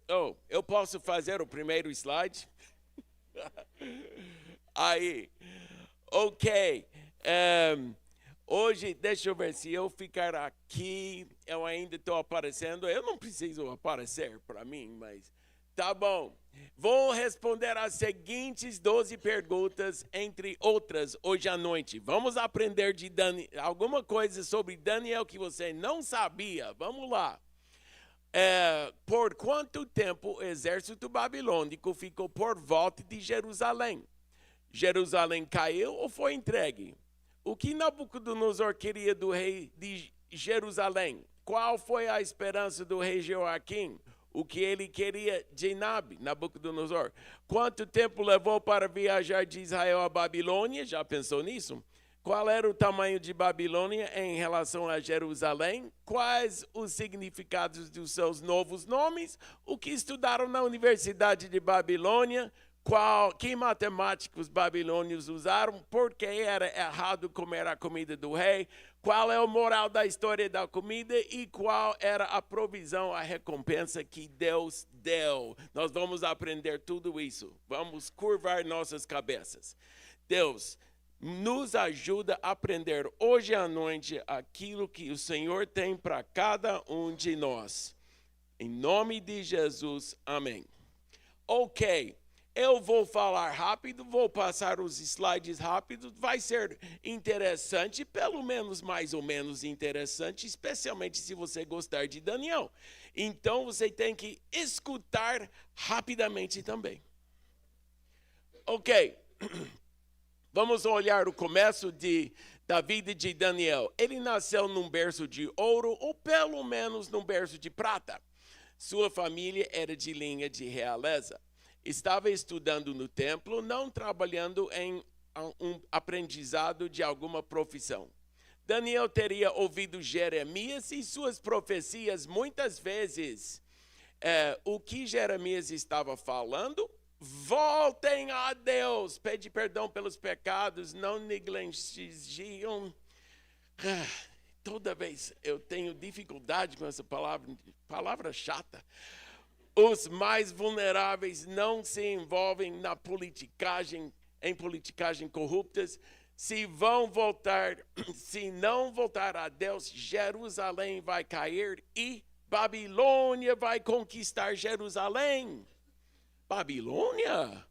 Oh, eu posso fazer o primeiro slide? Aí, ok. Hoje, deixa eu ver se eu ficar aqui, eu ainda estou aparecendo. Eu não preciso aparecer para mim, mas tá bom. Vou responder as seguintes 12 perguntas, entre outras, hoje à noite. Vamos aprender de alguma coisa sobre Daniel que você não sabia. Vamos lá. Por quanto tempo o exército babilônico ficou por volta de Jerusalém? Jerusalém caiu ou foi entregue? O que Nabucodonosor queria do rei de Jerusalém? Qual foi a esperança do rei Joaquim? O que ele queria de Nabucodonosor? Quanto tempo levou para viajar de Israel a Babilônia? Já pensou nisso? Qual era o tamanho de Babilônia em relação a Jerusalém? Quais os significados dos seus novos nomes? O que estudaram na Universidade de Babilônia? Que matemáticos babilônios usaram? Por que era errado comer a comida do rei? Qual é o moral da história da comida e qual era a provisão, a recompensa que Deus deu? Nós vamos aprender tudo isso. Vamos curvar nossas cabeças. Deus nos ajuda a aprender hoje à noite aquilo que o Senhor tem para cada um de nós. Em nome de Jesus, amém. Ok, eu vou falar rápido, vou passar os slides rápidos, vai ser interessante, pelo menos mais ou menos interessante, especialmente se você gostar de Daniel. Então você tem que escutar rapidamente também. Ok. Vamos olhar o começo da vida de Daniel. Ele nasceu num berço de ouro, ou pelo menos num berço de prata. Sua família era de linha de realeza. Estava estudando no templo, não trabalhando em um aprendizado de alguma profissão. Daniel teria ouvido Jeremias e suas profecias muitas vezes. O que Jeremias estava falando? Voltem a Deus, pede perdão pelos pecados, não negligenciam. Toda vez eu tenho dificuldade com essa palavra chata. Os mais vulneráveis não se envolvem em politicagem corruptas. Se não voltar a Deus, Jerusalém vai cair e Babilônia vai conquistar Jerusalém. Babilônia?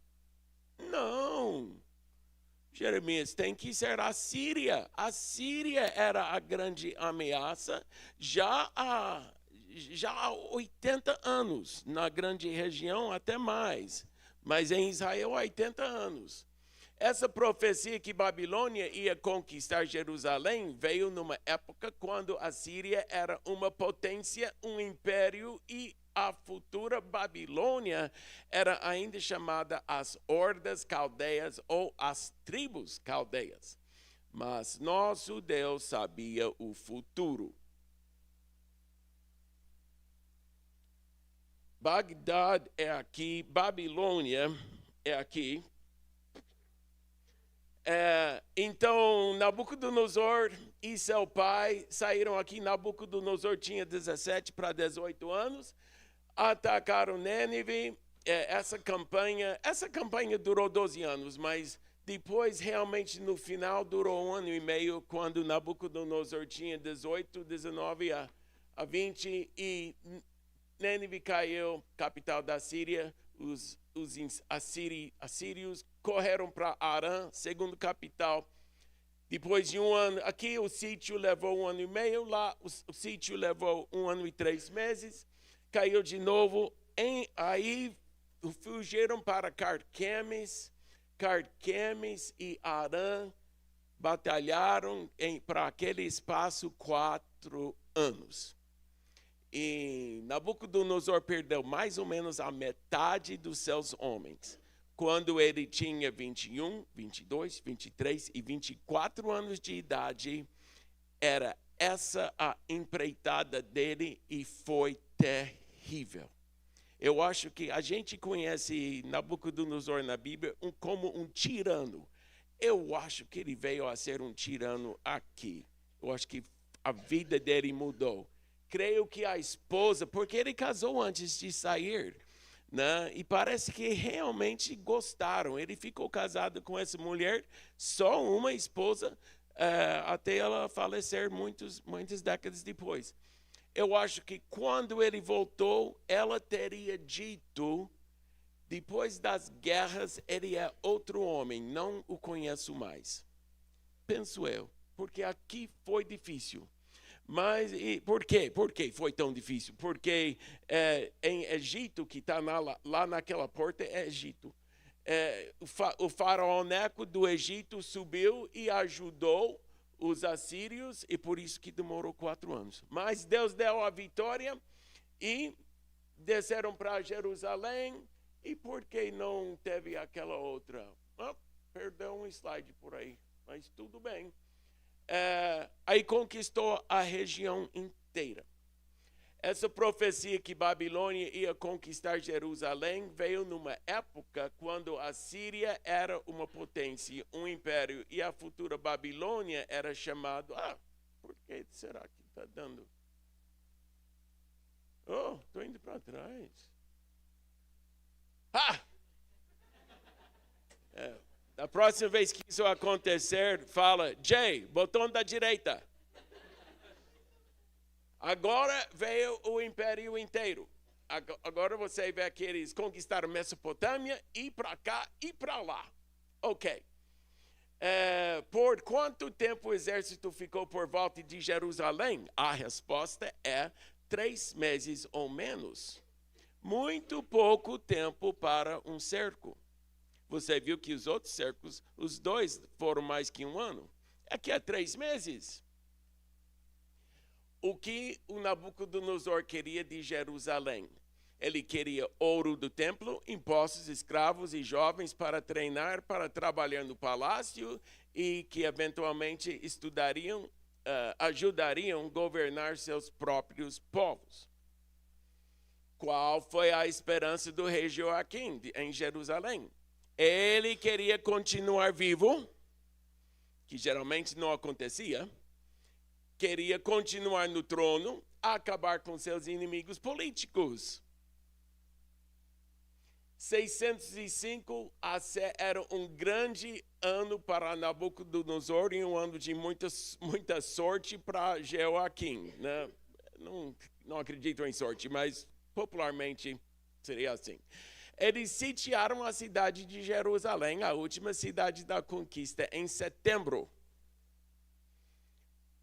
Não. Jeremias tem que ser a Síria. A Síria era a grande ameaça já há 80 anos, na grande região até mais, mas em Israel 80 anos. Essa profecia que Babilônia ia conquistar Jerusalém veio numa época quando a Síria era uma potência, um império e a futura Babilônia era ainda chamada as hordas caldeias ou as tribos caldeias. Mas nosso Deus sabia o futuro. Bagdad é aqui, Babilônia é aqui. Então, Nabucodonosor e seu pai saíram aqui. Nabucodonosor tinha 17 para 18 anos. Atacaram Nínive. Essa campanha durou 12 anos, mas depois, realmente, no final, durou 1 ano e meio, quando Nabucodonosor tinha 18, 19 a 20, e Nínive caiu, capital da Síria. Os assírios correram para Arã, segundo capital. Depois de 1 ano, aqui o sítio levou 1 ano e meio, lá o sítio levou 1 ano e 3 meses. Caiu de novo, aí fugiram para Carquemes e Arã, batalharam para aquele espaço 4 anos. E Nabucodonosor perdeu mais ou menos a metade dos seus homens. Quando ele tinha 21, 22, 23 e 24 anos de idade, era essa a empreitada dele e foi terrível. Eu acho que a gente conhece Nabucodonosor na Bíblia como um tirano. Eu acho que ele veio a ser um tirano aqui. Eu acho que a vida dele mudou. Creio que a esposa, porque ele casou antes de sair, né? E parece que realmente gostaram. Ele ficou casado com essa mulher, só uma esposa, até ela falecer muitas décadas depois. Eu acho que quando ele voltou, ela teria dito, depois das guerras, ele é outro homem, não o conheço mais. Penso eu, porque aqui foi difícil. Mas por quê? Por que foi tão difícil? Porque em Egito, que está lá naquela porta, é Egito. O faraó Neco do Egito subiu e ajudou os assírios, e por isso que demorou 4 anos. Mas Deus deu a vitória e desceram para Jerusalém. E por que não teve aquela outra? Perdeu um slide por aí, mas tudo bem. Aí conquistou a região inteira. Essa profecia que Babilônia ia conquistar Jerusalém veio numa época quando a Síria era uma potência, um império, e a futura Babilônia era chamado... por que será que está dando? Estou indo para trás. Da próxima vez que isso acontecer, fala, Jay, botão da direita. Agora veio o império inteiro. Agora você vê que eles conquistaram Mesopotâmia, e para cá e para lá. Ok. Por quanto tempo o exército ficou por volta de Jerusalém? A resposta é 3 meses ou menos. Muito pouco tempo para um cerco. Você viu que os outros cercos, os 2 foram mais que 1 ano. Aqui é 3 meses. O que o Nabucodonosor queria de Jerusalém? Ele queria ouro do templo, impostos, escravos e jovens para treinar, para trabalhar no palácio e que eventualmente ajudariam a governar seus próprios povos. Qual foi a esperança do rei Joaquim em Jerusalém? Ele queria continuar vivo, que geralmente não acontecia. Queria continuar no trono, acabar com seus inimigos políticos. 605 era um grande ano para Nabucodonosor e um ano de muita sorte para Joaquim, né? Não acredito em sorte, mas popularmente seria assim. Eles sitiaram a cidade de Jerusalém, a última cidade da conquista, em setembro.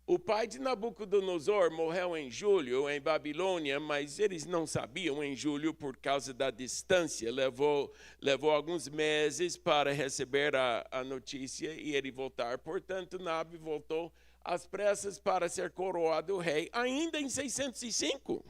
O pai de Nabucodonosor morreu em julho, em Babilônia, mas eles não sabiam em julho por causa da distância. Levou alguns meses para receber a notícia e ele voltar. Portanto, Nabi voltou às pressas para ser coroado rei, ainda em 605.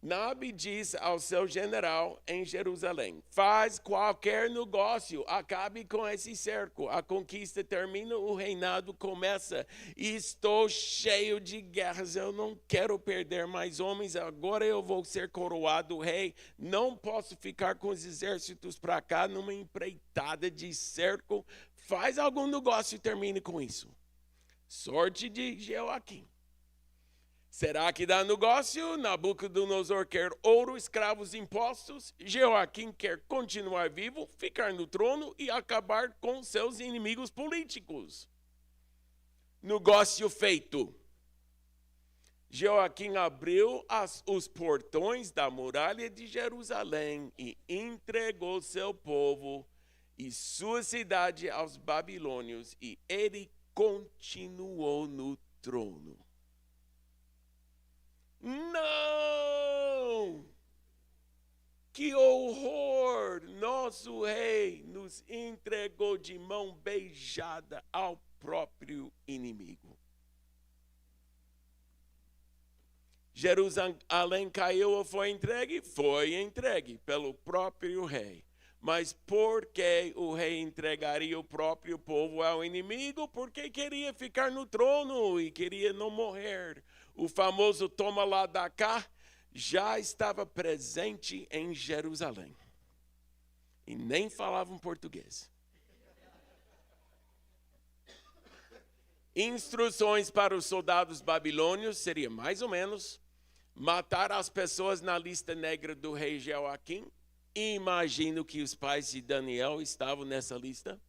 Nabi diz ao seu general em Jerusalém, faz qualquer negócio, acabe com esse cerco, a conquista termina, o reinado começa, e estou cheio de guerras, eu não quero perder mais homens, agora eu vou ser coroado rei, não posso ficar com os exércitos para cá, numa empreitada de cerco, faz algum negócio e termine com isso. Sorte de Joaquim. Será que dá negócio? Nabucodonosor quer ouro, escravos, impostos. Joaquim quer continuar vivo, ficar no trono e acabar com seus inimigos políticos. Negócio feito. Joaquim abriu os portões da muralha de Jerusalém e entregou seu povo e sua cidade aos babilônios, e ele continuou no trono. Não! Que horror! Nosso rei nos entregou de mão beijada ao próprio inimigo. Jerusalém caiu ou foi entregue? Foi entregue pelo próprio rei. Mas por que o rei entregaria o próprio povo ao inimigo? Porque queria ficar no trono e queria não morrer. O famoso toma lá da cá já estava presente em Jerusalém. E nem falavam português. Instruções para os soldados babilônios seria mais ou menos: Matar as pessoas na lista negra do rei Joaquim. Imagino que os pais de Daniel estavam nessa lista.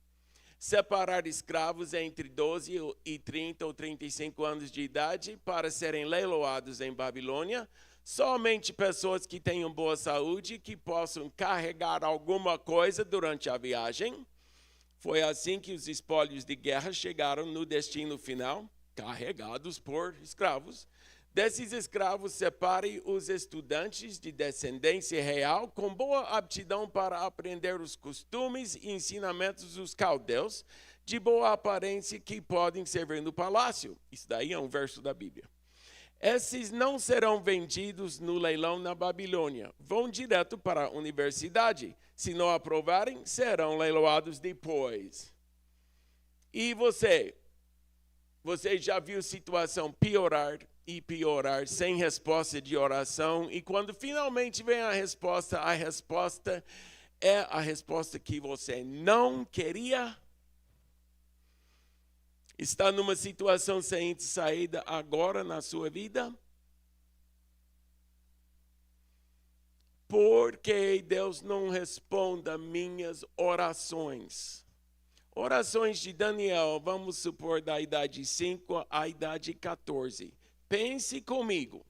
Separar escravos entre 12 e 30 ou 35 anos de idade para serem leiloados em Babilônia. Somente pessoas que tenham boa saúde, que possam carregar alguma coisa durante a viagem. Foi assim que os espólios de guerra chegaram no destino final, carregados por escravos. Desses escravos, separe os estudantes de descendência real com boa aptidão para aprender os costumes e ensinamentos dos caldeus, de boa aparência que podem servir no palácio. Isso daí é um verso da Bíblia. Esses não serão vendidos no leilão na Babilônia. Vão direto para a universidade. Se não aprovarem, serão leiloados depois. E você já viu situação piorar e piorar sem resposta de oração, e quando finalmente vem a resposta é a resposta que você não queria? Está numa situação sem saída agora na sua vida? Por que Deus não responde a minhas orações? Orações de Daniel, vamos supor, da idade 5 à idade 14. Pense comigo.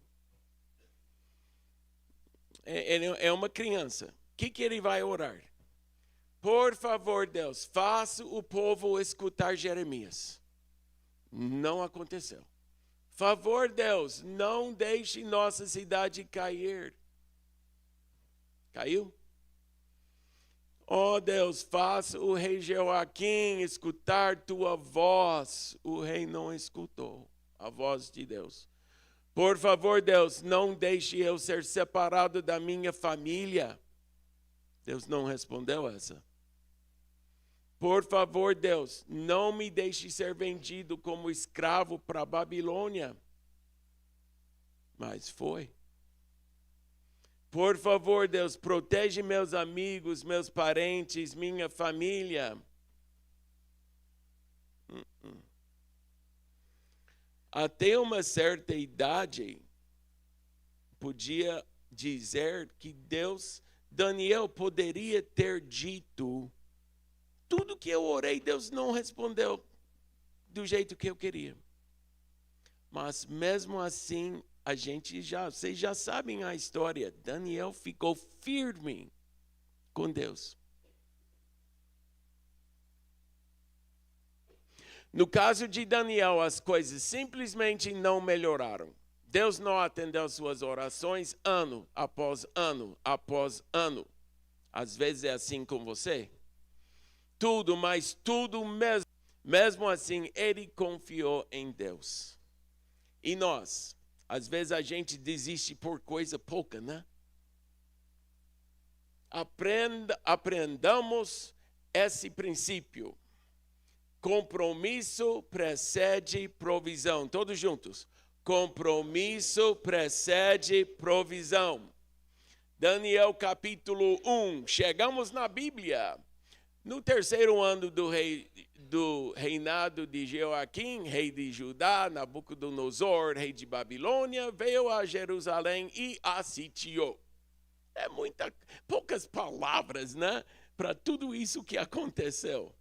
Ele é uma criança. O que ele vai orar? Por favor, Deus, faça o povo escutar Jeremias. Não aconteceu. Favor, Deus, não deixe nossa cidade cair. Caiu? Oh, Deus, faça o rei Joaquim escutar tua voz. O rei não escutou a voz de Deus. Por favor, Deus, não deixe eu ser separado da minha família. Deus não respondeu essa. Por favor, Deus, não me deixe ser vendido como escravo para a Babilônia. Mas foi. Por favor, Deus, protege meus amigos, meus parentes, minha família. Até uma certa idade, podia dizer que Daniel poderia ter dito, tudo que eu orei, Deus não respondeu do jeito que eu queria. Mas mesmo assim, vocês já sabem a história, Daniel ficou firme com Deus. No caso de Daniel, as coisas simplesmente não melhoraram. Deus não atendeu suas orações ano após ano após ano. Às vezes é assim com você. Tudo, mas tudo mesmo. Mesmo assim, ele confiou em Deus. E nós, às vezes a gente desiste por coisa pouca, né? Aprendamos esse princípio. Compromisso precede provisão. Todos juntos. Compromisso precede provisão. Daniel capítulo 1. Chegamos na Bíblia. No terceiro ano do reinado de Joaquim, rei de Judá, Nabucodonosor, rei de Babilônia, veio a Jerusalém e a sitiou. Poucas palavras, né? Para tudo isso que aconteceu.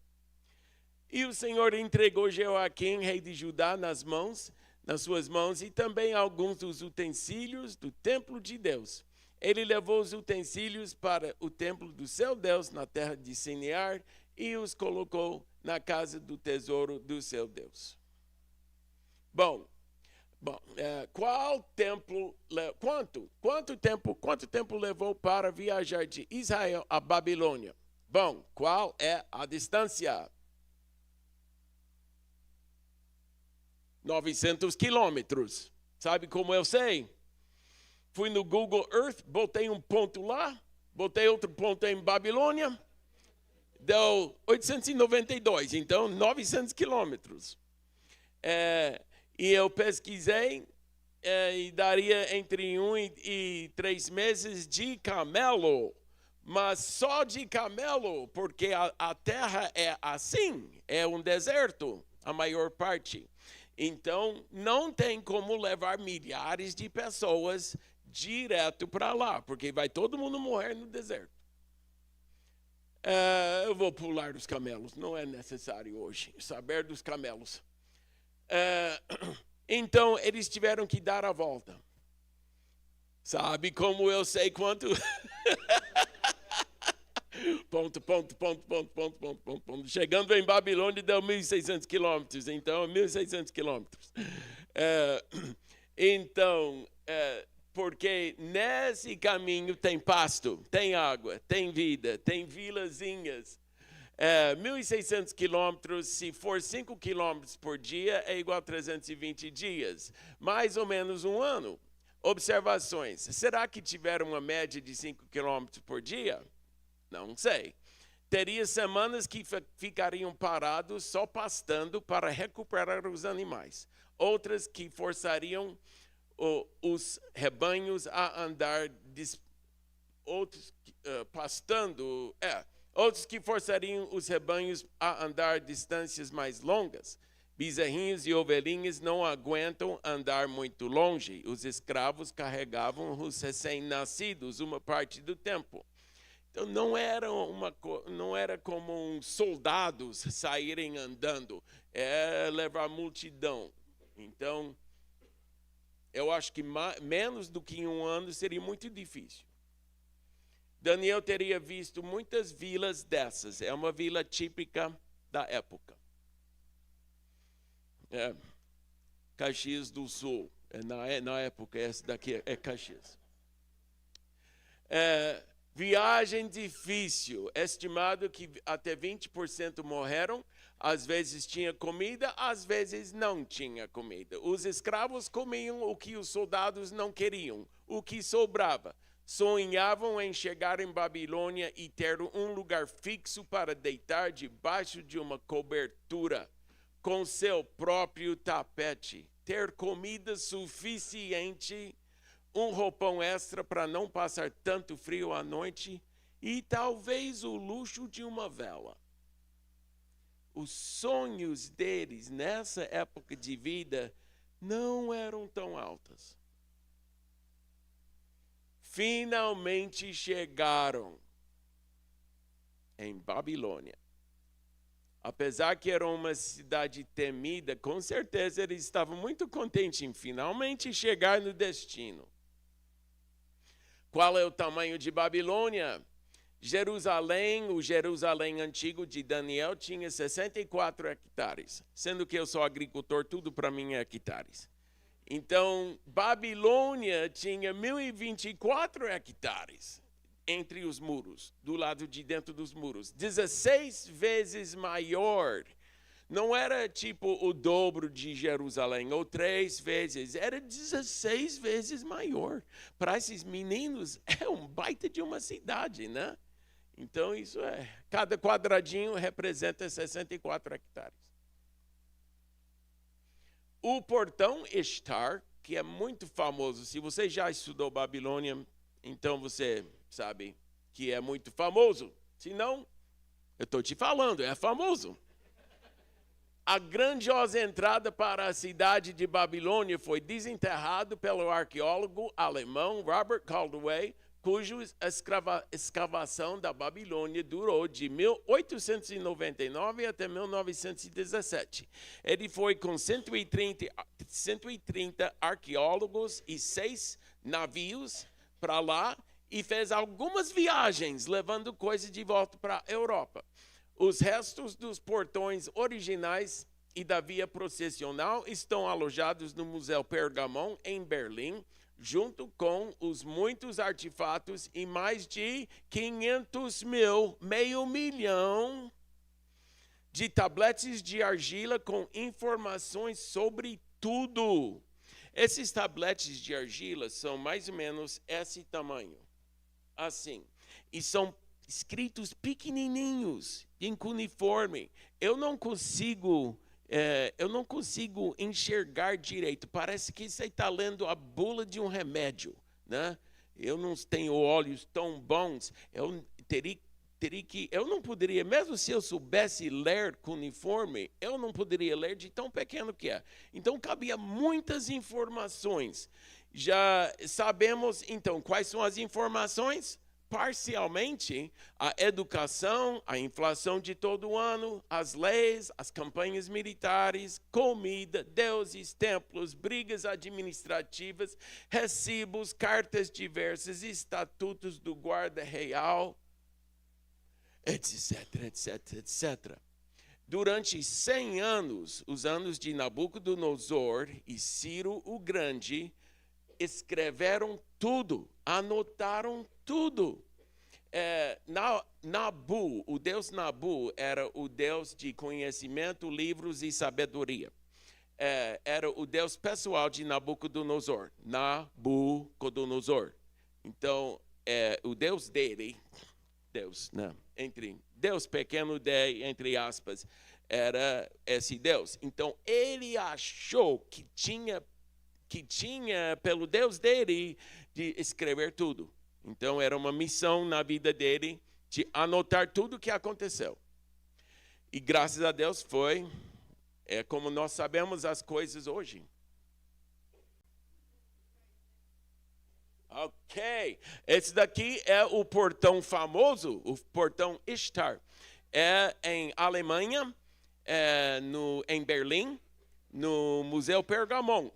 E o Senhor entregou Joaquim, rei de Judá, nas suas mãos, e também alguns dos utensílios do templo de Deus. Ele levou os utensílios para o templo do seu Deus, na terra de Sinear, e os colocou na casa do tesouro do seu Deus. Quanto tempo levou para viajar de Israel a Babilônia? Qual é a distância? 900 quilômetros. Sabe como eu sei? Fui no Google Earth, botei um ponto lá, botei outro ponto em Babilônia, deu 892, então 900 quilômetros. E eu pesquisei, e daria entre 1 e 3 meses de camelo, mas só de camelo, porque a terra é assim, é um deserto, a maior parte. Então, não tem como levar milhares de pessoas direto para lá, porque vai todo mundo morrer no deserto. Eu vou pular dos camelos, não é necessário hoje saber dos camelos. Então, eles tiveram que dar a volta. Sabe como eu sei quanto? Ponto. Chegando em Babilônia deu 1.600 quilômetros, então 1.600 quilômetros. Então, porque nesse caminho tem pasto, tem água, tem vida, tem vilazinhas. 1.600 quilômetros, se for 5 quilômetros por dia, é igual a 320 dias. Mais ou menos um ano. Observações. Será que tiveram uma média de 5 quilômetros por dia? Não sei. Teria semanas que ficariam parados só pastando para recuperar os animais. Outras que forçariam os rebanhos a andar outros que forçariam os rebanhos a andar distâncias mais longas. Bezerrinhos e ovelhinhas não aguentam andar muito longe. Os escravos carregavam os recém-nascidos uma parte do tempo. Então não era como soldados saírem andando, levar multidão. Então, eu acho que menos do que um ano seria muito difícil. Daniel teria visto muitas vilas dessas. É uma vila típica da época. Caxias do Sul. Na época, essa daqui é Caxias. Viagem difícil. Estimado que até 20% morreram. Às vezes tinha comida, às vezes não tinha comida. Os escravos comiam o que os soldados não queriam, o que sobrava. Sonhavam em chegar em Babilônia e ter um lugar fixo para deitar debaixo de uma cobertura, com seu próprio tapete, ter comida suficiente, um roupão extra para não passar tanto frio à noite e talvez o luxo de uma vela. Os sonhos deles nessa época de vida não eram tão altos. Finalmente chegaram em Babilônia. Apesar que era uma cidade temida, com certeza eles estavam muito contentes em finalmente chegar no destino. Qual é o tamanho de Babilônia? Jerusalém, o Jerusalém antigo de Daniel, tinha 64 hectares. Sendo que eu sou agricultor, tudo para mim é hectares. Então, Babilônia tinha 1.024 hectares entre os muros, do lado de dentro dos muros. 16 vezes maior. Não era tipo o dobro de Jerusalém, ou 3 vezes. Era 16 vezes maior. Para esses meninos, é um baita de uma cidade, né? Então, isso cada quadradinho representa 64 hectares. O portão Estar, que é muito famoso. Se você já estudou Babilônia, então você sabe que é muito famoso. Se não, eu estou te falando, é famoso. A grandiosa entrada para a cidade de Babilônia foi desenterrado pelo arqueólogo alemão Robert Caldwell, cuja escavação da Babilônia durou de 1899 até 1917. Ele foi com 130 arqueólogos e 6 navios para lá e fez algumas viagens, levando coisas de volta para a Europa. Os restos dos portões originais e da via processional estão alojados no Museu Pergamon, em Berlim, junto com os muitos artefatos e mais de 500.000 de tabletes de argila com informações sobre tudo. Esses tabletes de argila são mais ou menos esse tamanho, assim, e são escritos pequenininhos, em cuneiforme. Eu não consigo enxergar direito. Parece que você está lendo a bula de um remédio, né? Eu não tenho olhos tão bons. Eu eu não poderia, mesmo se eu soubesse ler cuneiforme, eu não poderia ler de tão pequeno que é. Então, cabia muitas informações. Já sabemos, então, quais são as informações? Parcialmente, a educação, a inflação de todo ano, as leis, as campanhas militares, comida, deuses, templos, brigas administrativas, recibos, cartas diversas, estatutos do guarda real, etc, etc, etc. Durante 100 anos, os anos de Nabucodonosor e Ciro o Grande, escreveram tudo, anotaram tudo. Nabu, o deus Nabu, era o deus de conhecimento, livros e sabedoria. Era o deus pessoal de Nabucodonosor, Nabucodonosor. Então, o deus dele, Deus, né? Deus pequeno D, entre aspas, era esse Deus. Então, ele achou que tinha pelo Deus dele, de escrever tudo. Então, era uma missão na vida dele de anotar tudo o que aconteceu. E graças a Deus foi como nós sabemos as coisas hoje. Ok, esse daqui é o portão famoso, o portão Ishtar. É em Alemanha, em Berlim, no Museu Pergamon.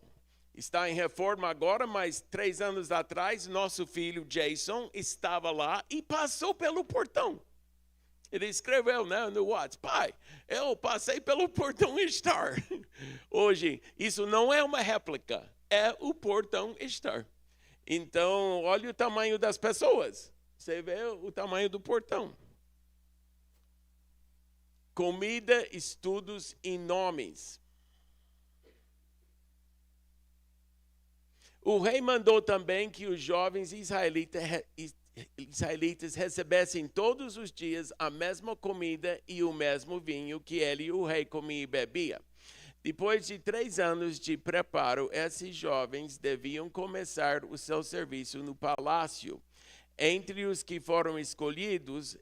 Está em reforma agora, mas 3 anos atrás, nosso filho Jason estava lá e passou pelo portão. Ele escreveu, né, no WhatsApp: pai, eu passei pelo portão Ishtar. Hoje, isso não é uma réplica, é o portão Ishtar. Então, olha o tamanho das pessoas. Você vê o tamanho do portão. Comida, estudos e nomes. O rei mandou também que os jovens israelitas recebessem todos os dias a mesma comida e o mesmo vinho que ele e o rei comia e bebia. Depois de 3 anos de preparo, esses jovens deviam começar o seu serviço no palácio. Entre os que foram escolhidos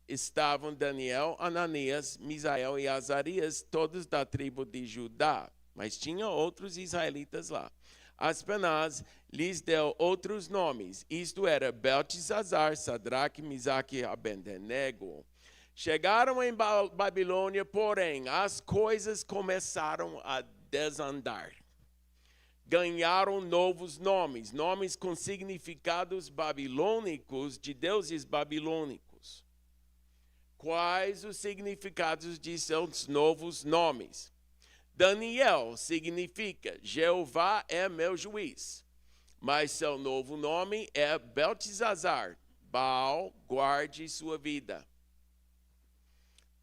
estavam Daniel, Ananias, Misael e Azarias, todos da tribo de Judá. Mas tinha outros israelitas lá. Aspenaz lhes deu outros nomes, isto era Beltesazar, Sadraque, Misaque e Abednego. Chegaram em Babilônia, porém, as coisas começaram a desandar. Ganharam novos nomes, nomes com significados babilônicos de deuses babilônicos. Quais os significados de seus novos nomes? Daniel significa Jeová é meu juiz, mas seu novo nome é Beltesazar, Baal, guarde sua vida.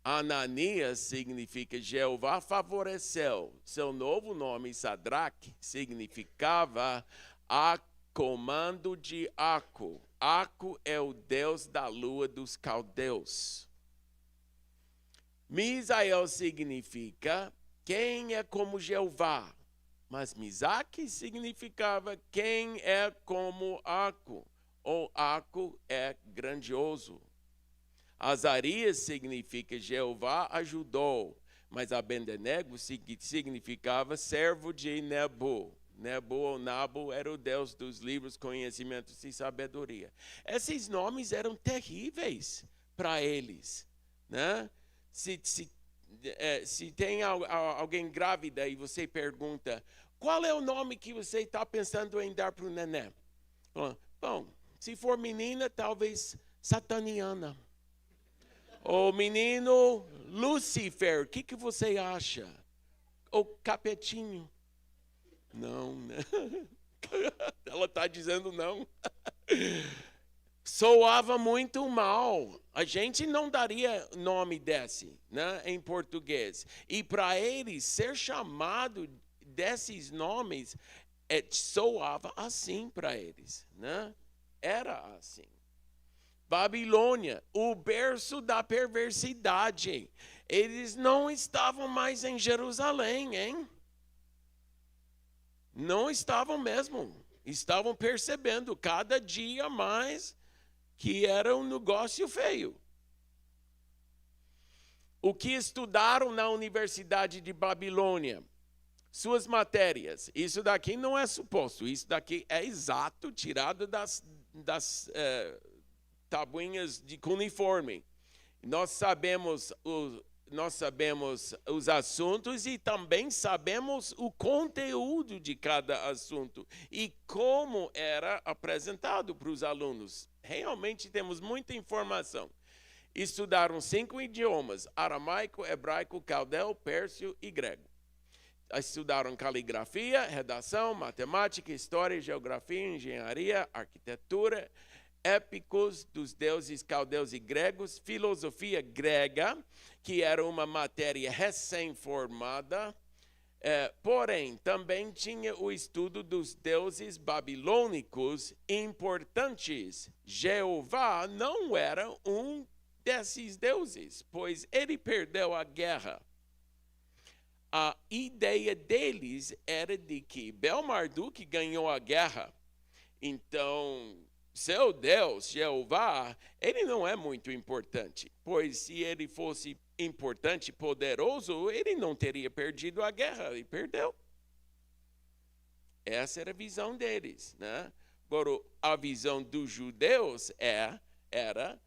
Ananias significa Jeová favoreceu. Seu novo nome, Sadraque, significava a comando de Aco. Aco é o deus da lua dos caldeus. Misael significa quem é como Jeová. Mas Misaque significava quem é como Aco. Ou Aco é grandioso. Azarias significa Jeová ajudou, mas Abednego significava servo de Nebo. Nebo ou Nabo era o deus dos livros, conhecimentos e sabedoria. Esses nomes eram terríveis para eles, né? Se tem alguém grávida e você pergunta, qual é o nome que você está pensando em dar para o neném? Bom, se for menina, talvez Sataniana. O menino Lúcifer, o que você acha? O Capetinho? Não, né? Ela está dizendo não. Soava muito mal. A gente não daria nome desse, né, em português. E para eles, ser chamado desses nomes, soava assim para eles, né? Era assim. Babilônia, o berço da perversidade. Eles não estavam mais em Jerusalém, hein? Não estavam mesmo. Estavam percebendo cada dia mais que era um negócio feio. O que estudaram na Universidade de Babilônia? Suas matérias. Isso daqui não é suposto, isso daqui é exato, tirado das tabuinhas de cuneiforme. Nós sabemos os assuntos e também sabemos o conteúdo de cada assunto e como era apresentado para os alunos. Realmente temos muita informação. Estudaram 5 idiomas: aramaico, hebraico, caldeu, pérsio e grego. Estudaram caligrafia, redação, matemática, história, geografia, engenharia, arquitetura, épicos dos deuses caldeus e gregos, filosofia grega, que era uma matéria recém-formada, porém também tinha o estudo dos deuses babilônicos importantes. Jeová não era um desses deuses, pois ele perdeu a guerra. A ideia deles era de que Bel-Marduk ganhou a guerra, então seu Deus, Jeová, ele não é muito importante, pois se ele fosse importante e poderoso, ele não teria perdido a guerra, ele perdeu. Essa era a visão deles, né? Agora, a visão dos judeus era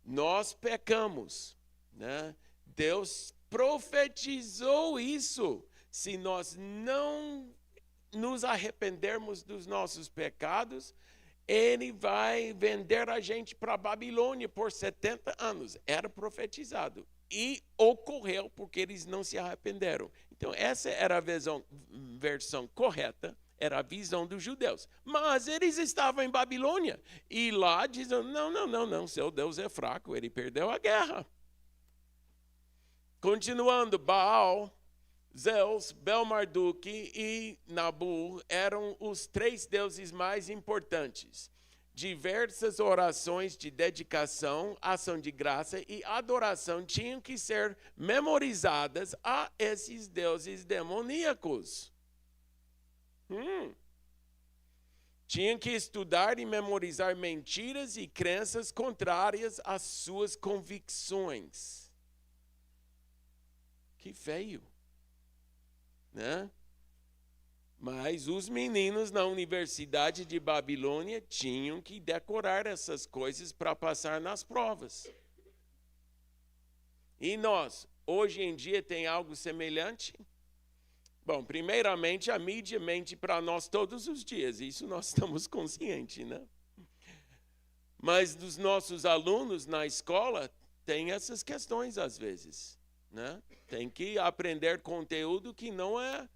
nós pecamos, né? Deus profetizou isso. Se nós não nos arrependermos dos nossos pecados, ele vai vender a gente para a Babilônia por 70 anos. Era profetizado. E ocorreu porque eles não se arrependeram. Então, essa era a versão correta, era a visão dos judeus. Mas eles estavam em Babilônia. E lá dizem, não, seu Deus é fraco, ele perdeu a guerra. Continuando, Baal, Zeus, Bel-Marduk e Nabu eram os 3 deuses mais importantes. Diversas orações de dedicação, ação de graça e adoração tinham que ser memorizadas a esses deuses demoníacos. Tinham que estudar e memorizar mentiras e crenças contrárias às suas convicções. Que feio, né? Mas os meninos na Universidade de Babilônia tinham que decorar essas coisas para passar nas provas. E nós, hoje em dia, tem algo semelhante? Bom, primeiramente, a mídia mente para nós todos os dias, isso nós estamos conscientes, né? Mas dos nossos alunos na escola, tem essas questões às vezes, né? Tem que aprender conteúdo que não é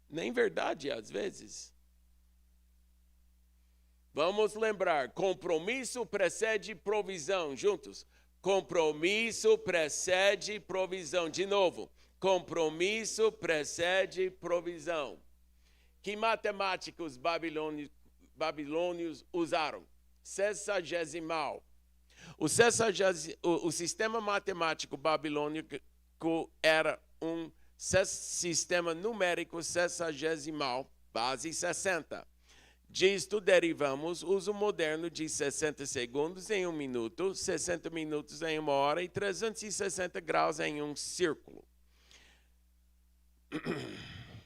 nem verdade às vezes. Vamos lembrar, compromisso precede provisão. Juntos. Compromisso precede provisão. De novo, compromisso precede provisão. Que matemática os babilônios usaram? Sexagesimal. O sistema matemático babilônico era um sistema numérico sexagesimal, base 60. Disto derivamos o uso moderno de 60 segundos em 1 minuto, 60 minutos em 1 hora e 360 graus em um círculo.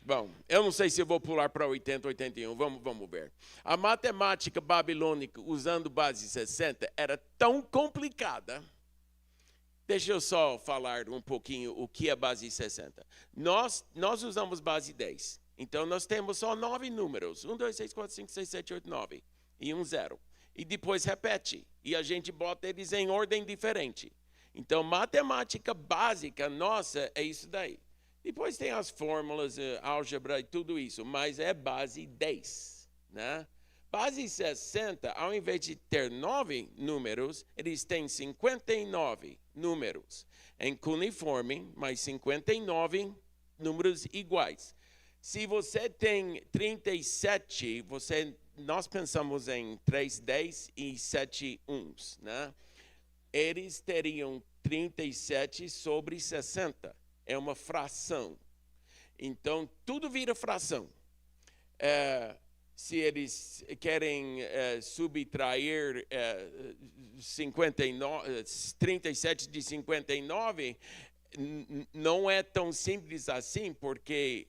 Bom, eu não sei se eu vou pular para 80, 81, vamos ver. A matemática babilônica usando base 60 era tão complicada. Deixa eu só falar um pouquinho o que é base 60. Nós usamos base 10. Então, nós temos só 9 números. 1, 2, 3, 4, 5, 6, 7, 8, 9. E um 0. E depois repete. E a gente bota eles em ordem diferente. Então, matemática básica nossa é isso daí. Depois tem as fórmulas, álgebra e tudo isso. Mas é base 10, né? Base 60, ao invés de ter 9 números, eles têm 59 números em cuneiforme, mas 59 números iguais. Se você tem 37, nós pensamos em 3 10 e 7 uns, né? Eles teriam 37 sobre 60. É uma fração. Então, tudo vira fração. se eles querem subtrair 37 de 59, não é tão simples assim, porque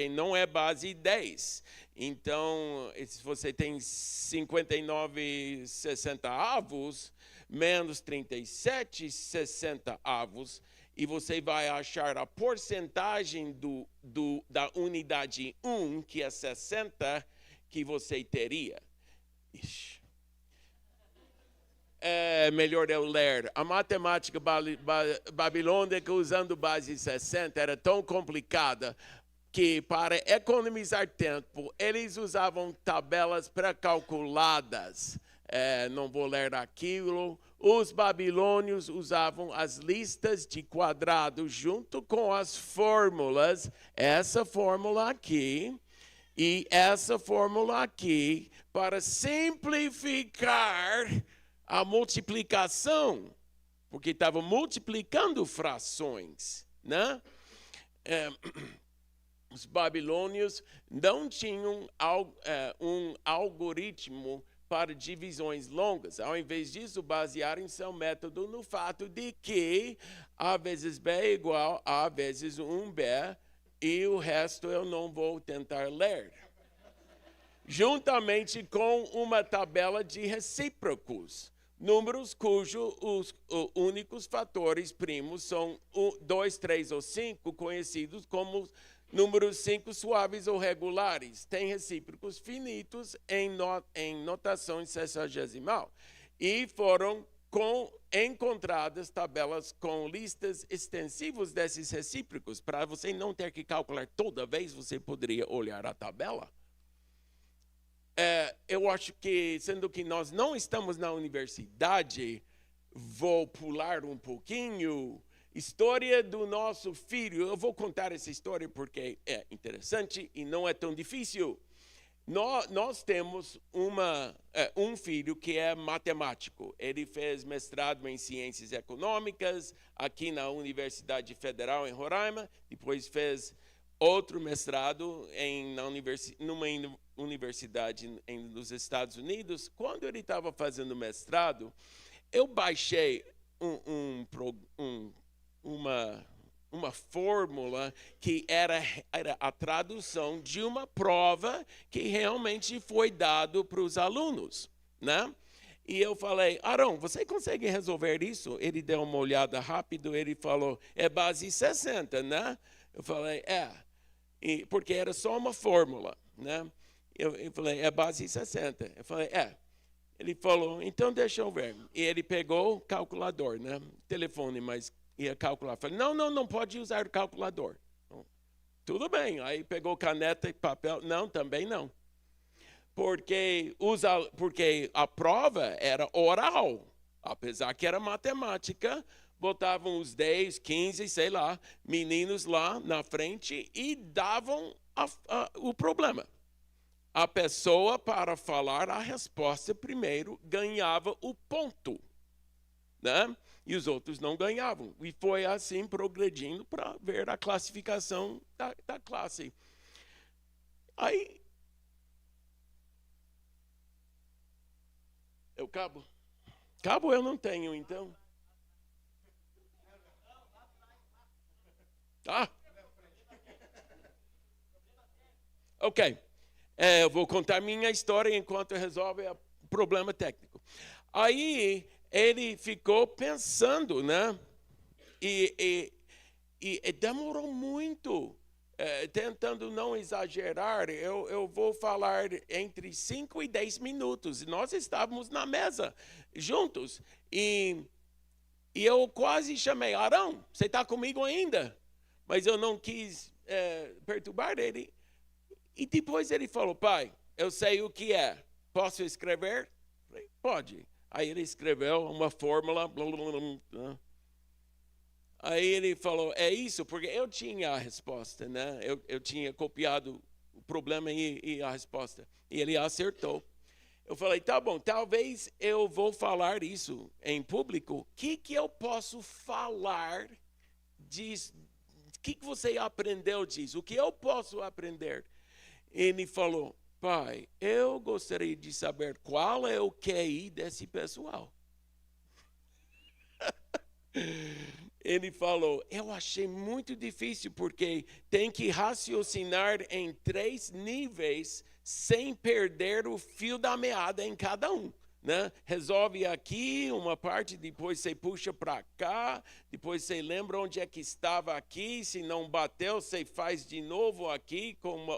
não é base 10. Então, se você tem 59 60avos, menos 37 60avos, e você vai achar a porcentagem da unidade 1, que é 60, que você teria. Ixi. É melhor eu ler. A matemática babilônica usando base 60 era tão complicada que, para economizar tempo, eles usavam tabelas pré-calculadas. Não vou ler aquilo. Os babilônios usavam as listas de quadrados junto com as fórmulas. Essa fórmula aqui e essa fórmula aqui, para simplificar a multiplicação, porque estava multiplicando frações, né? Os babilônios não tinham um algoritmo para divisões longas. Ao invés disso, basearam seu método no fato de que A vezes B é igual a vezes 1B, e o resto eu não vou tentar ler. Juntamente com uma tabela de recíprocos, números cujos os únicos fatores primos são 2, 3 ou 5, conhecidos como números 5 suaves ou regulares. Tem recíprocos finitos em notação sexagesimal. E foram encontradas tabelas com listas extensivas desses recíprocos. Para você não ter que calcular toda vez, você poderia olhar a tabela. Eu acho que, sendo que nós não estamos na universidade, vou pular um pouquinho. História do nosso filho. Eu vou contar essa história porque é interessante e não é tão difícil. Nós temos um filho que é matemático. Ele fez mestrado em Ciências Econômicas aqui na Universidade Federal em Roraima. Depois fez outro mestrado numa universidade nos Estados Unidos. Quando ele estava fazendo mestrado, eu baixei uma fórmula que era a tradução de uma prova que realmente foi dado para os alunos, né? E eu falei, Arão, você consegue resolver isso? Ele deu uma olhada rápido, ele falou, é base 60, né? Eu falei, porque era só uma fórmula, né? Eu falei, é base 60. Eu falei, Ele falou, então deixa eu ver. E ele pegou o calculador, né? Telefone, mas ia calcular. Falei, não pode usar o calculador. Tudo bem. Aí pegou caneta e papel. Não, também não. Porque a prova era oral. Apesar que era matemática, botavam os 10, 15, sei lá, meninos lá na frente e davam o problema. A pessoa, para falar a resposta primeiro, ganhava o ponto, né? E os outros não ganhavam. E foi assim progredindo para ver a classificação da classe. Aí, cabo eu não tenho, então. Tá? Ok. Eu vou contar minha história enquanto resolve o problema técnico. Aí ele ficou pensando, né? E demorou muito. Tentando não exagerar, eu vou falar entre 5 e 10 minutos. E nós estávamos na mesa juntos. E eu quase chamei, Arão, você está comigo ainda? Mas eu não quis perturbar ele. E depois ele falou, pai, eu sei o que é. Posso escrever? Falei, pode. Aí ele escreveu uma fórmula. Blá, blá, blá. Aí ele falou, é isso, porque eu tinha a resposta, né? Eu tinha copiado o problema e a resposta. E ele acertou. Eu falei, tá bom, talvez eu vou falar isso em público. O que eu posso falar disso? O que você aprendeu disso? O que eu posso aprender? Ele falou, pai, eu gostaria de saber qual é o QI desse pessoal. Ele falou, eu achei muito difícil porque tem que raciocinar em 3 níveis sem perder o fio da meada em cada um. Né? Resolve aqui uma parte, depois você puxa para cá, depois você lembra onde é que estava aqui, se não bateu, você faz de novo aqui com uma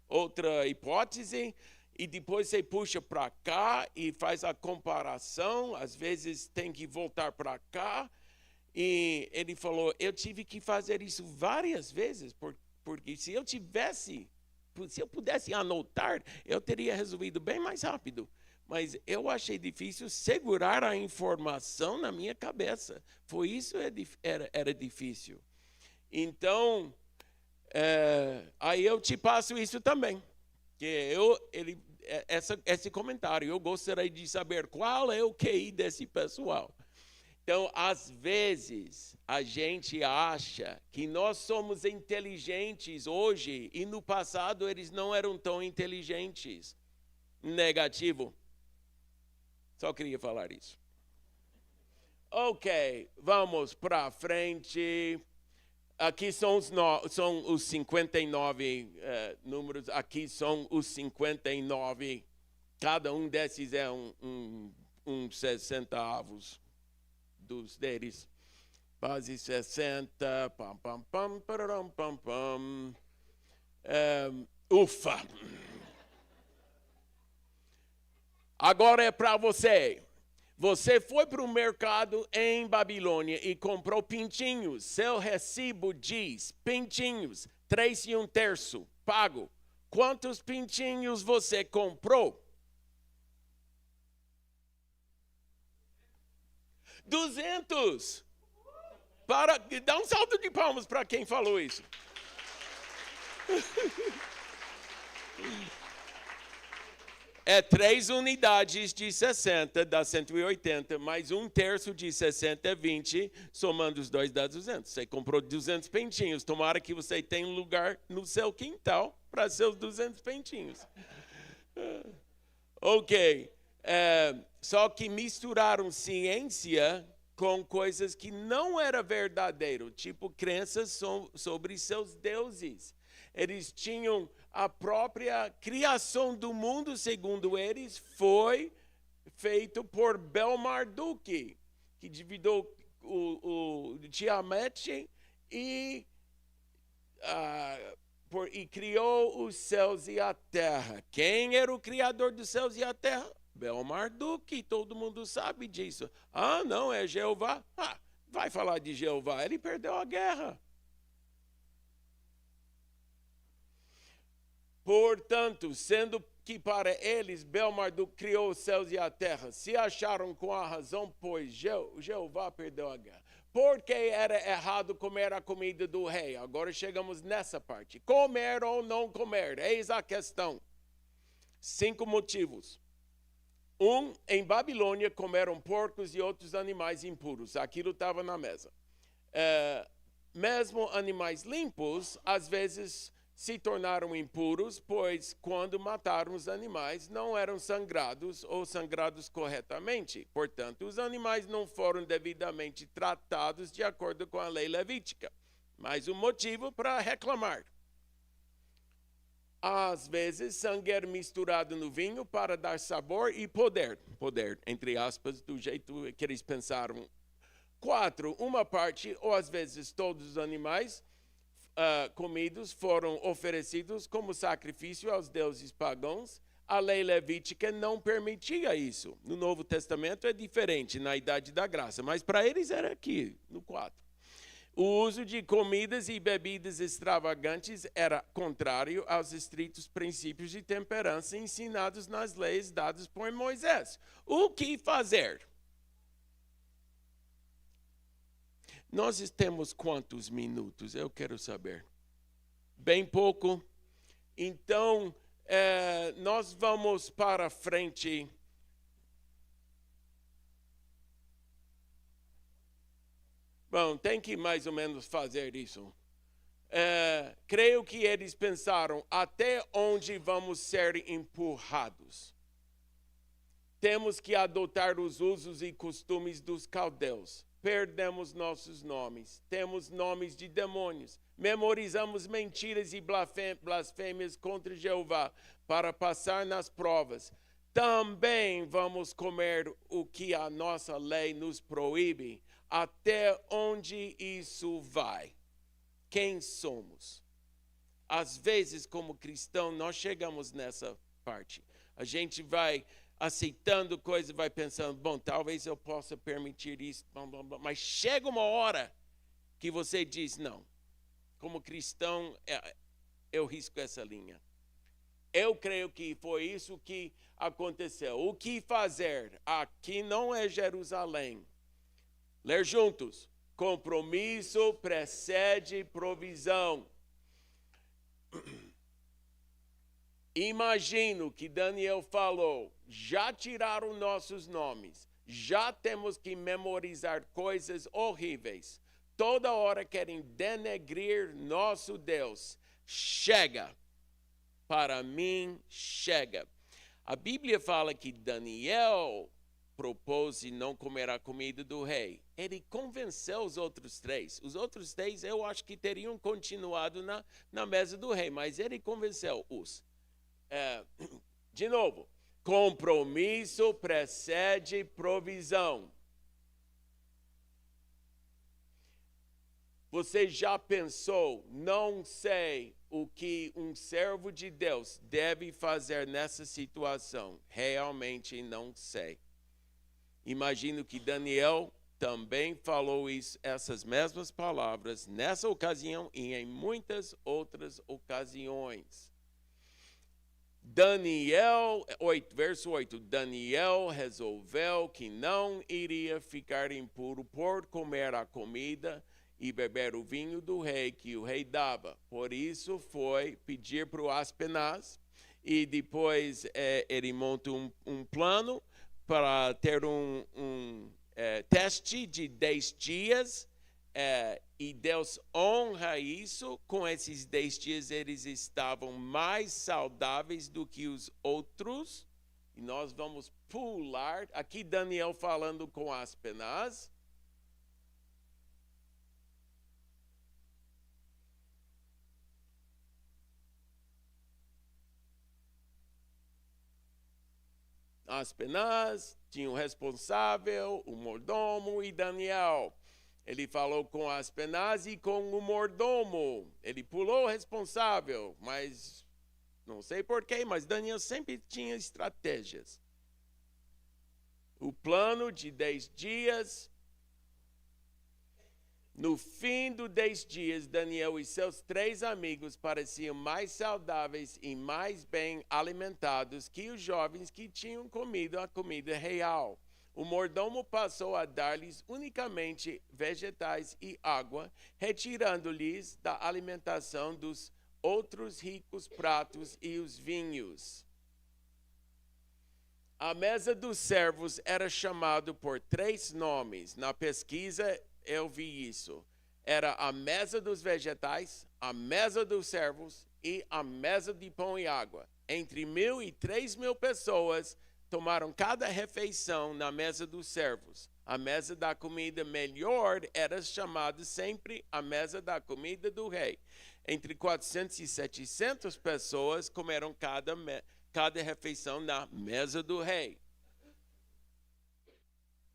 outra hipótese, e depois você puxa para cá e faz a comparação, às vezes tem que voltar para cá. E ele falou, eu tive que fazer isso várias vezes, porque se eu pudesse anotar, eu teria resolvido bem mais rápido. Mas eu achei difícil segurar a informação na minha cabeça. Foi isso que era difícil. Então, aí eu te passo isso também. Que esse comentário, eu gostaria de saber qual é o QI desse pessoal. Então, às vezes, a gente acha que nós somos inteligentes hoje e no passado eles não eram tão inteligentes. Negativo. Só queria falar isso. Ok, vamos para frente. Aqui são os 59 números. Aqui são os 59. Cada um desses é um 60 avos dos deles. Base 60. Pam, pam, pam, pararam, pam, pam. Ufa! Agora é para você. Você foi para o mercado em Babilônia e comprou pintinhos. Seu recibo diz, pintinhos, 3 1/3, pago. Quantos pintinhos você comprou? 200. Dá um salto de palmas para quem falou isso. É 3 unidades de 60, dá 180, mais 1/3 de 60 é 20, somando os dois dá 200. Você comprou 200 pentinhos, tomara que você tenha um lugar no seu quintal para seus 200 pentinhos. Ok, só que misturaram ciência com coisas que não era verdadeiro, tipo crenças sobre seus deuses. Eles tinham a própria criação do mundo, segundo eles, foi feito por Bel-Marduk, que dividiu o Tiamat e criou os céus e a terra. Quem era o criador dos céus e a terra? Bel-Marduk, todo mundo sabe disso. Ah, não, é Jeová. Vai falar de Jeová, ele perdeu a guerra. Portanto, sendo que para eles Bel-Marduk criou os céus e a terra, se acharam com a razão, pois Jeová perdeu a guerra. Por que era errado comer a comida do rei? Agora chegamos nessa parte. Comer ou não comer? Eis a questão. 5 motivos. 1, em Babilônia comeram porcos e outros animais impuros. Aquilo estava na mesa. Mesmo animais limpos, às vezes se tornaram impuros, pois quando mataram os animais não eram sangrados ou sangrados corretamente. Portanto, os animais não foram devidamente tratados de acordo com a lei levítica. Mais um motivo para reclamar. Às vezes, sangue era misturado no vinho para dar sabor e poder. Poder, entre aspas, do jeito que eles pensaram. 4, uma parte, ou às vezes todos os animais comidos foram oferecidos como sacrifício aos deuses pagãos. A lei levítica não permitia isso. No Novo Testamento é diferente, na Idade da Graça, mas para eles era aqui, no 4. O uso de comidas e bebidas extravagantes era contrário aos estritos princípios de temperança ensinados nas leis dadas por Moisés. O que fazer? Nós temos quantos minutos? Eu quero saber. Bem pouco. Então, nós vamos para frente. Bom, tem que mais ou menos fazer isso. creio que eles pensaram, até onde vamos ser empurrados? Temos que adotar os usos e costumes dos caldeus. Perdemos nossos nomes, temos nomes de demônios, memorizamos mentiras e blasfêmias contra Jeová para passar nas provas. Também vamos comer o que a nossa lei nos proíbe. Até onde isso vai? Quem somos? Às vezes, como cristão, nós chegamos nessa parte. A gente vai aceitando coisas, vai pensando, bom, talvez eu possa permitir isso, mas chega uma hora que você diz, não, como cristão, eu risco essa linha. Eu creio que foi isso que aconteceu. O que fazer? Aqui não é Jerusalém. Ler juntos. Compromisso precede provisão. Imagino que Daniel falou, já tiraram nossos nomes, já temos que memorizar coisas horríveis. Toda hora querem denegrir nosso Deus. Chega. Para mim, chega. A Bíblia fala que Daniel propôs não comer a comida do rei. Ele convenceu os outros três. Os outros três, eu acho que teriam continuado na mesa do rei, mas ele convenceu-os. De novo, compromisso precede provisão. Você já pensou, não sei o que um servo de Deus deve fazer nessa situação? Realmente não sei. Imagino que Daniel também falou essas mesmas palavras nessa ocasião e em muitas outras ocasiões. Daniel, verso 8, Daniel resolveu que não iria ficar impuro por comer a comida e beber o vinho do rei que o rei dava. Por isso foi pedir para o Aspenaz e depois ele monta um plano para ter um teste de 10 dias e Deus honra isso. Com esses 10 dias eles estavam mais saudáveis do que os outros. E nós vamos pular, aqui Daniel falando com Aspenaz. Aspenaz tinha o responsável, o mordomo e Daniel. Ele falou com Aspenaz e com o mordomo. Ele pulou o responsável, mas não sei porquê, mas Daniel sempre tinha estratégias. O plano de 10 dias. No fim dos 10 dias, Daniel e seus 3 amigos pareciam mais saudáveis e mais bem alimentados que os jovens que tinham comido a comida real. O mordomo passou a dar-lhes unicamente vegetais e água, retirando-lhes da alimentação dos outros ricos pratos e os vinhos. A mesa dos servos era chamada por 3 nomes. Na pesquisa eu vi isso. Era a mesa dos vegetais, a mesa dos servos e a mesa de pão e água. Entre 1.000 e 3.000 pessoas tomaram cada refeição na mesa dos servos. A mesa da comida melhor era chamada sempre a mesa da comida do rei. Entre 400 e 700 pessoas comeram cada refeição na mesa do rei.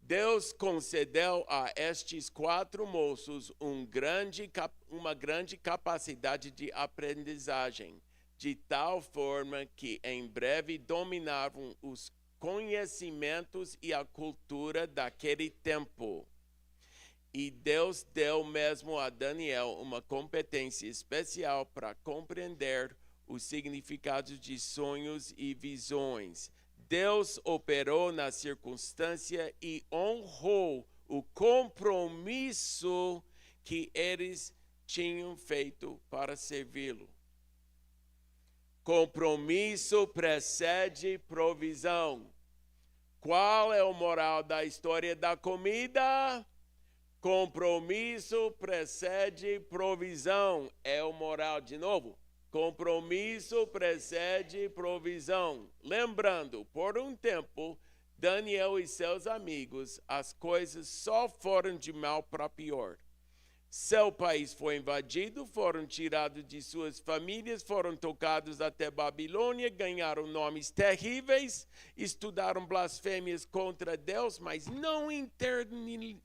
Deus concedeu a estes 4 moços uma grande capacidade de aprendizagem, de tal forma que em breve dominavam os conhecimentos e a cultura daquele tempo. E Deus deu mesmo a Daniel uma competência especial para compreender os significados de sonhos e visões. Deus operou na circunstância e honrou o compromisso que eles tinham feito para servi-lo. Compromisso precede provisão. Qual é o moral da história da comida? Compromisso precede provisão. É o moral de novo. Compromisso precede provisão. Lembrando, por um tempo, Daniel e seus amigos, as coisas só foram de mal para pior. Seu país foi invadido, foram tirados de suas famílias, foram tocados até Babilônia, ganharam nomes terríveis, estudaram blasfêmias contra Deus, mas não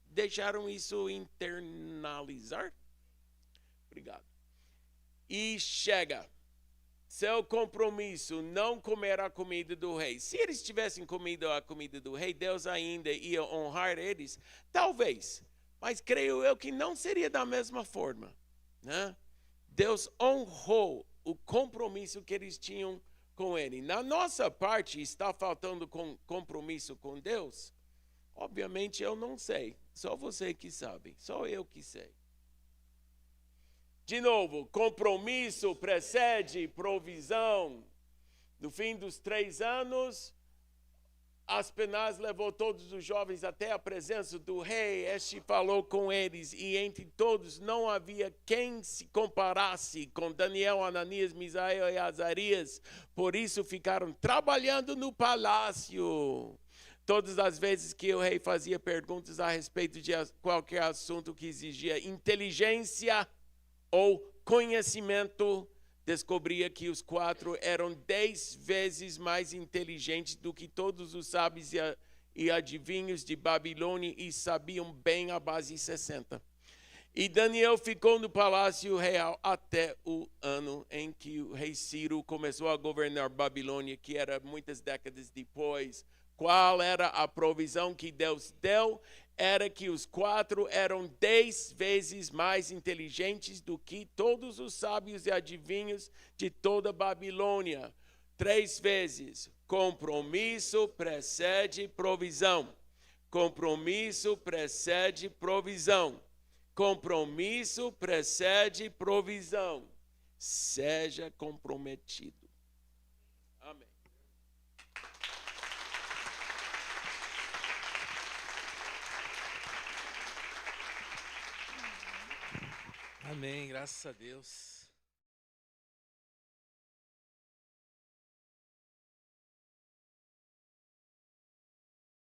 deixaram isso internalizar. Obrigado. E chega. Seu compromisso, não comer a comida do rei. Se eles tivessem comido a comida do rei, Deus ainda ia honrar eles? Talvez. Mas creio eu que não seria da mesma forma, né? Deus honrou o compromisso que eles tinham com ele. Na nossa parte, está faltando compromisso com Deus? Obviamente eu não sei. Só você que sabe. Só eu que sei. De novo, compromisso precede provisão. No fim dos 3 anos, Aspenaz levou todos os jovens até a presença do rei. Este falou com eles, e entre todos não havia quem se comparasse com Daniel, Ananias, Misael e Azarias. Por isso ficaram trabalhando no palácio. Todas as vezes que o rei fazia perguntas a respeito de qualquer assunto que exigia inteligência ou conhecimento, descobria que os 4 eram 10 vezes mais inteligentes do que todos os sábios e adivinhos de Babilônia e sabiam bem a base 60. E Daniel ficou no palácio real até o ano em que o rei Ciro começou a governar Babilônia, que era muitas décadas depois. Qual era a provisão que Deus deu? Era que os 4 eram 10 vezes mais inteligentes do que todos os sábios e adivinhos de toda Babilônia. 3 vezes. Compromisso precede provisão. Compromisso precede provisão. Compromisso precede provisão. Seja comprometido. Amém. Amém, graças a Deus.